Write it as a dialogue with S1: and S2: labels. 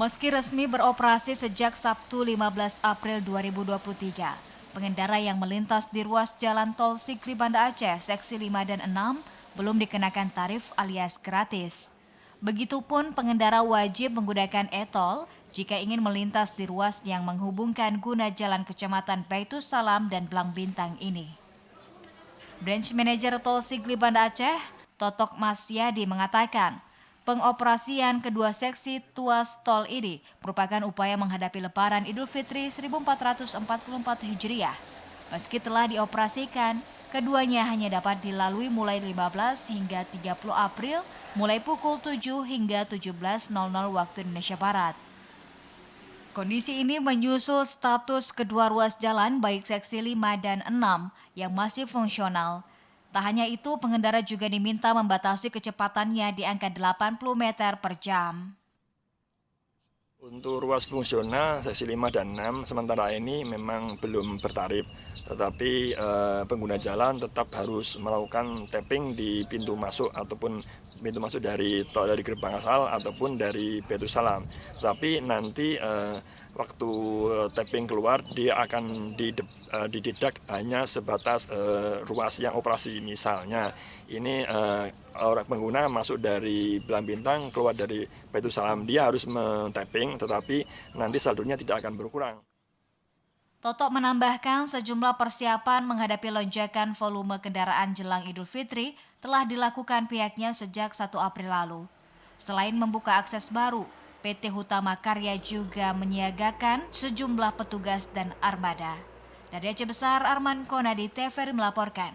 S1: Meski resmi beroperasi sejak Sabtu 15 April 2023, pengendara yang melintas di ruas jalan tol Sigri Banda Aceh seksi 5 dan 6 belum dikenakan tarif alias gratis. Begitupun pengendara wajib menggunakan e-tol jika ingin melintas di ruas yang menghubungkan guna jalan Kecamatan Baitus Salam dan Blang Bintang ini. Branch Manager Tol Sigri Banda Aceh, Totok Masyadi mengatakan, pengoperasian kedua seksi tuas tol ini merupakan upaya menghadapi Lebaran Idul Fitri 1444 Hijriah. Meski telah dioperasikan, keduanya hanya dapat dilalui mulai 15 hingga 30 April, mulai pukul 7 hingga 17.00 waktu Indonesia Barat. Kondisi ini menyusul status kedua ruas jalan baik seksi 5 dan 6 yang masih fungsional. Tak hanya itu, pengendara juga diminta membatasi kecepatannya di angka 80 meter per jam.
S2: Untuk ruas fungsional seksi 5 dan 6 sementara ini memang belum bertarif, tetapi pengguna jalan tetap harus melakukan tapping di pintu masuk ataupun pintu masuk dari gerbang asal ataupun dari Baitus Salam. Tapi nanti waktu tapping keluar dia akan didedak hanya sebatas ruas yang operasi. Misalnya ini orang pengguna masuk dari Blang Bintang keluar dari Baitus Salam, dia harus men-tapping tetapi nanti saldonya tidak akan berkurang.
S1: Totok menambahkan sejumlah persiapan menghadapi lonjakan volume kendaraan jelang Idul Fitri telah dilakukan pihaknya sejak 1 April lalu. Selain membuka akses baru, PT Hutama Karya juga menyiagakan sejumlah petugas dan armada. Dari Aceh Besar, Arman Konadi, TVRI melaporkan.